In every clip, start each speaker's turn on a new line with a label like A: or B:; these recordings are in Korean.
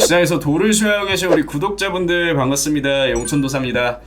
A: 시장에서 돌을 수여하고 계신 우리 구독자분들 반갑습니다. 영천도사입니다.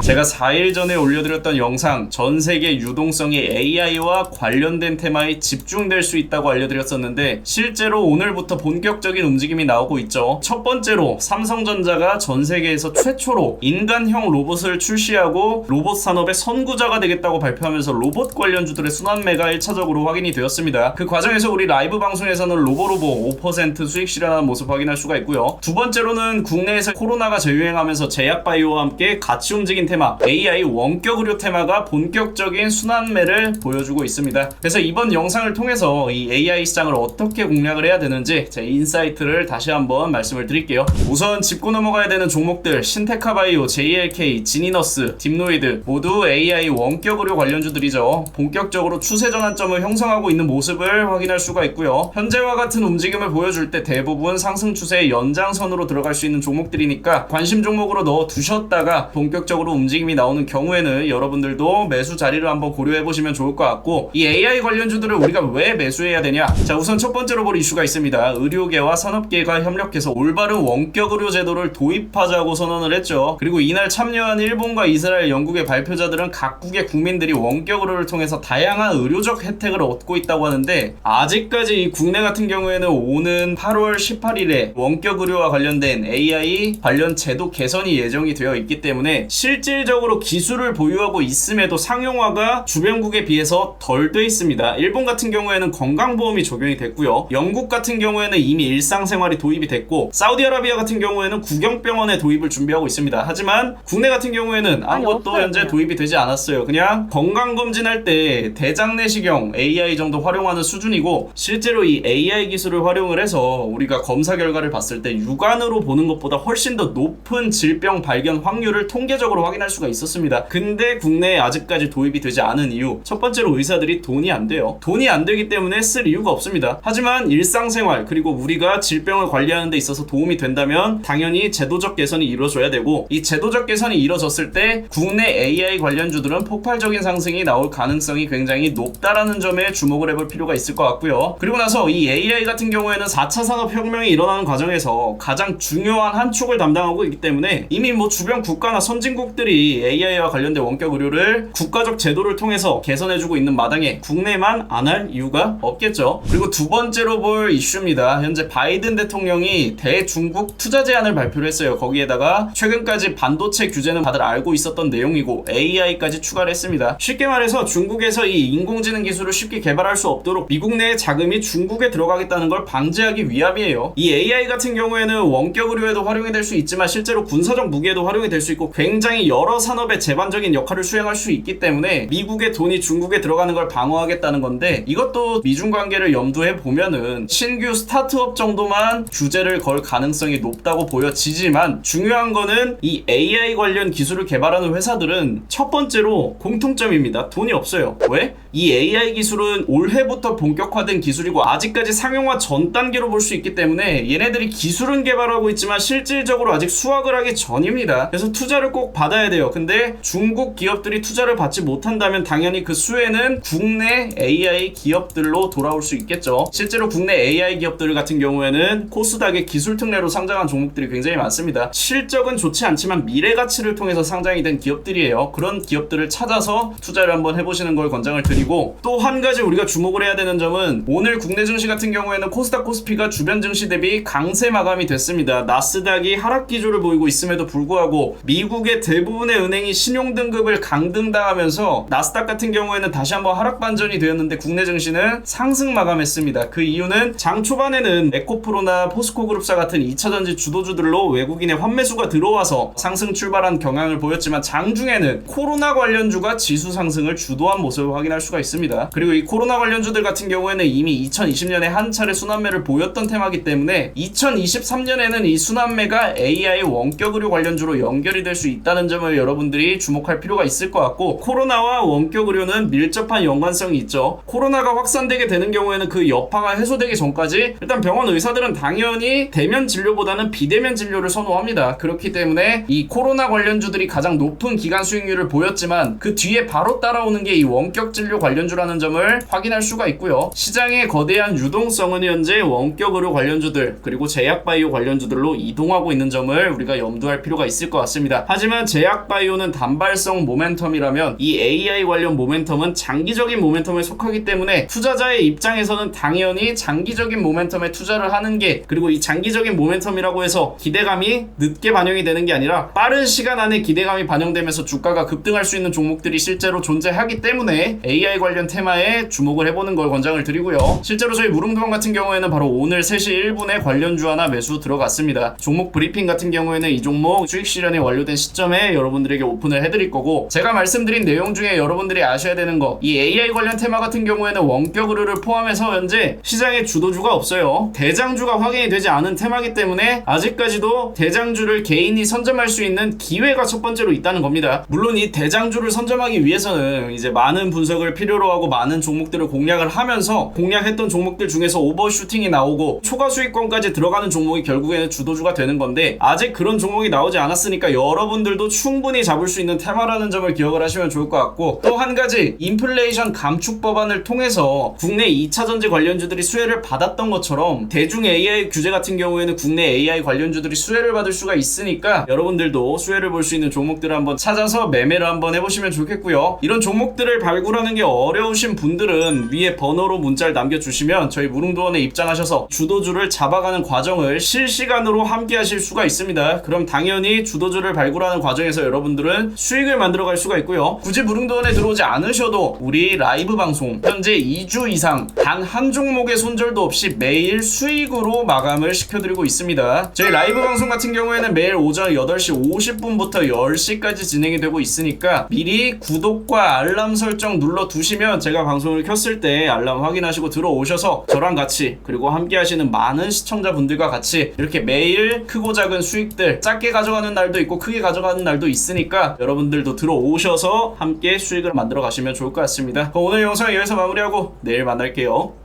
A: 제가 4일 전에 올려드렸던 영상 전세계 유동성이 AI와 관련된 테마에 집중될 수 있다고 알려드렸었는데 실제로 오늘부터 본격적인 움직임이 나오고 있죠. 첫 번째로 삼성전자가 전세계에서 최초로 인간형 로봇을 출시하고 로봇 산업의 선구자가 되겠다고 발표하면서 로봇 관련주들의 순환매가 1차적으로 확인이 되었습니다. 그 과정에서 우리 라이브 방송에서는 로보로보 5% 수익 실현하는 모습 확인할 수가 있고요. 두 번째로는 국내에서 코로나가 재유행하면서 제약바이오와 함께 같이 움직인 테마 AI 원격 의료 테마가 본격적인 순환매를 보여주고 있습니다. 그래서 이번 영상을 통해서 이 AI 시장을 어떻게 공략을 해야 되는지 제 인사이트를 다시 한번 말씀을 드릴게요. 우선 짚고 넘어가야 되는 종목들 신테카바이오, JLK, 지니너스, 딥노이드 모두 AI 원격 의료 관련주들이죠. 본격적으로 추세 전환점을 형성하고 있는 모습을 확인할 수가 있고요. 현재와 같은 움직임을 보여줄 때 대부분 상승 추세의 연장선으로 들어갈 수 있는 종목들이니까 관심 종목으로 넣어 두셨다가 본격적으로 움직임이 나오는 경우에는 여러분들도 매수 자리를 한번 고려해 보시면 좋을 것 같고, 이 AI 관련주들을 우리가 왜 매수해야 되냐? 자, 우선 첫 번째로 볼 이슈가 있습니다. 의료계와 산업계가 협력해서 올바른 원격 의료 제도를 도입하자고 선언을 했죠. 그리고 이날 참여한 일본과 이스라엘, 영국의 발표자들은 각국의 국민들이 원격 의료를 통해서 다양한 의료적 혜택을 얻고 있다고 하는데, 아직까지 이 국내 같은 경우에는 오는 8월 18일에 원격 의료와 관련된 AI 관련 제도 개선이 예정이 되어 있기 때문에 실질적으로 기술을 보유하고 있음에도 상용화가 주변국에 비해서 덜 돼 있습니다. 일본 같은 경우에는 건강보험이 적용이 됐고요. 영국 같은 경우에는 이미 일상생활이 도입이 됐고, 사우디아라비아 같은 경우에는 국영병원의 도입을 준비하고 있습니다. 하지만 국내 같은 경우에는 아무것도 현재 도입이 되지 않았어요. 그냥 건강검진할 때 대장 내시경 AI 정도 활용하는 수준이고, 실제로 이 AI 기술을 활용을 해서 우리가 검사 결과를 봤을 때 육안으로 보는 것보다 훨씬 더 높은 질병 발견 확률을 통계적으로 확인할 수가 있었습니다. 근데 국내에 아직까지 도입이 되지 않은 이유, 첫 번째로 의사들이 돈이 안 돼요. 돈이 안 되기 때문에 쓸 이유가 없습니다. 하지만 일상생활 그리고 우리가 질병을 관리하는 데 있어서 도움이 된다면 당연히 제도적 개선이 이루어져야 되고, 이 제도적 개선이 이루어졌을 때 국내 AI 관련주들은 폭발적인 상승이 나올 가능성이 굉장히 높다라는 점에 주목을 해볼 필요가 있을 것 같고요. 그리고 나서 이 AI 같은 경우에는 4차 산업혁명이 일어나는 과정에서 가장 중요한 한 축을 담당하고 있기 때문에 이미 주변 국가나 선진국들이 AI와 관련된 원격 의료를 국가적 제도를 통해서 개선해주고 있는 마당에 국내만 안 할 이유가 없겠죠. 그리고 두 번째로 볼 이슈입니다. 현재 바이든 대통령이 대중국 투자 제한을 발표를 했어요. 거기에다가 최근까지 반도체 규제는 다들 알고 있었던 내용이고 AI까지 추가를 했습니다. 쉽게 말해서 중국에서 이 인공지능 기술을 쉽게 개발할 수 없도록 미국 내의 자금이 중국에 들어가겠다는 걸 방지하기 위함이에요. 이 AI 같은 경우에는 원격 의료에도 활용이 될 수 있지만 실제로 군사적 무기에도 활용이 될 수 있고 굉장히 여러 산업의 제반적인 역할을 수행할 수 있기 때문에 미국의 돈이 중국에 들어가는 걸 방어하겠다는 건데, 이것도 미중 관계를 염두에 보면은 신규 스타트업 정도만 규제를 걸 가능성이 높다고 보여지지만, 중요한 거는 이 AI 관련 기술을 개발하는 회사들은 첫 번째로 공통점입니다. 돈이 없어요. 왜? 이 AI 기술은 올해부터 본격화된 기술이고 아직까지 상용화 전 단계로 볼 수 있기 때문에 얘네들이 기술은 개발하고 있지만 실질적으로 아직 수확을 하기 전입니다. 그래서 투자를 꼭 받아야 돼요. 근데 중국 기업들이 투자를 받지 못한다면 당연히 그 수혜는 국내 AI 기업들로 돌아올 수 있겠죠. 실제로 국내 AI 기업들 같은 경우에는 코스닥의 기술 특례로 상장한 종목들이 굉장히 많습니다. 실적은 좋지 않지만 미래 가치를 통해서 상장이 된 기업들이에요. 그런 기업들을 찾아서 투자를 한번 해보시는 걸 권장을 드리고, 또 한 가지 우리가 주목을 해야 되는 점은 오늘 국내 증시 같은 경우에는 코스닥 코스피가 주변 증시 대비 강세 마감이 됐습니다. 나스닥이 하락 기조를 보이고 있음에도 불구하고 미국의 대부분의 은행이 신용 등급을 강등당하면서 나스닥 같은 경우에는 다시 한번 하락 반전이 되었는데 국내 증시는 상승 마감했습니다. 그 이유는 장 초반에는 에코프로나 포스코그룹사 같은 2차전지 주도주들로 외국인의 환매수가 들어와서 상승 출발한 경향을 보였지만 장중에는 코로나 관련주가 지수 상승을 주도한 모습을 확인할 수가 있습니다. 그리고 이 코로나 관련주들 같은 경우에는 이미 2020년에 한 차례 순환매를 보였던 테마이기 때문에 2023년에는 이 순환매가 AI 원격 의료 관련주로 연결이 될 수 있다는 점을 점을 여러분들이 주목할 필요가 있을 것 같고, 코로나와 원격 의료는 밀접한 연관성이 있죠. 코로나가 확산되게 되는 경우에는 그 여파가 해소되기 전까지 일단 병원 의사들은 당연히 대면 진료보다는 비대면 진료를 선호합니다. 그렇기 때문에 이 코로나 관련주들이 가장 높은 기간 수익률을 보였지만 그 뒤에 바로 따라오는 게 이 원격 진료 관련주라는 점을 확인할 수가 있고요. 시장의 거대한 유동성은 현재 원격 의료 관련주들 그리고 제약바이오 관련주들로 이동하고 있는 점을 우리가 염두할 필요가 있을 것 같습니다. 하지만 제약바이오는 단발성 모멘텀이라면 이 AI 관련 모멘텀은 장기적인 모멘텀에 속하기 때문에 투자자의 입장에서는 당연히 장기적인 모멘텀에 투자를 하는 게, 그리고 이 장기적인 모멘텀이라고 해서 기대감이 늦게 반영이 되는 게 아니라 빠른 시간 안에 기대감이 반영되면서 주가가 급등할 수 있는 종목들이 실제로 존재하기 때문에 AI 관련 테마에 주목을 해보는 걸 권장을 드리고요. 실제로 저희 무릉도원 같은 경우에는 바로 오늘 3시 1분에 관련주 하나 매수 들어갔습니다. 종목 브리핑 같은 경우에는 이 종목 수익 실현이 완료된 시점에 여러분들에게 오픈을 해드릴 거고, 제가 말씀드린 내용 중에 여러분들이 아셔야 되는 거, 이 AI 관련 테마 같은 경우에는 원격 의료를 포함해서 현재 시장에 주도주가 없어요. 대장주가 확인이 되지 않은 테마이기 때문에 아직까지도 대장주를 개인이 선점할 수 있는 기회가 첫 번째로 있다는 겁니다. 물론 이 대장주를 선점하기 위해서는 이제 많은 분석을 필요로 하고 많은 종목들을 공략을 하면서 공략했던 종목들 중에서 오버슈팅이 나오고 초과 수익권까지 들어가는 종목이 결국에는 주도주가 되는 건데, 아직 그런 종목이 나오지 않았으니까 여러분들도 충분히 잡을 수 있는 테마라는 점을 기억을 하시면 좋을 것 같고, 또 한 가지 인플레이션 감축 법안을 통해서 국내 2차전지 관련주들이 수혜를 받았던 것처럼 대중 AI 규제 같은 경우에는 국내 AI 관련주들이 수혜를 받을 수가 있으니까 여러분들도 수혜를 볼 수 있는 종목들을 한번 찾아서 매매를 한번 해보시면 좋겠고요. 이런 종목들을 발굴하는 게 어려우신 분들은 위에 번호로 문자를 남겨주시면 저희 무릉도원에 입장하셔서 주도주를 잡아가는 과정을 실시간으로 함께 하실 수가 있습니다. 그럼 당연히 주도주를 발굴하는 과정에서 여러분들은 수익을 만들어갈 수가 있고요. 굳이 무릉도원에 들어오지 않으셔도 우리 라이브 방송 현재 2주 이상 단 한 종목의 손절도 없이 매일 수익으로 마감을 시켜드리고 있습니다. 저희 라이브 방송 같은 경우에는 매일 오전 8시 50분부터 10시까지 진행이 되고 있으니까 미리 구독과 알람 설정 눌러두시면 제가 방송을 켰을 때 알람 확인하시고 들어오셔서 저랑 같이, 그리고 함께 하시는 많은 시청자분들과 같이 이렇게 매일 크고 작은 수익들, 작게 가져가는 날도 있고 크게 가져가는 날도 있으니까 여러분들도 들어오셔서 함께 수익을 만들어 가시면 좋을 것 같습니다. 그럼 오늘 영상 여기서 마무리하고 내일 만날게요.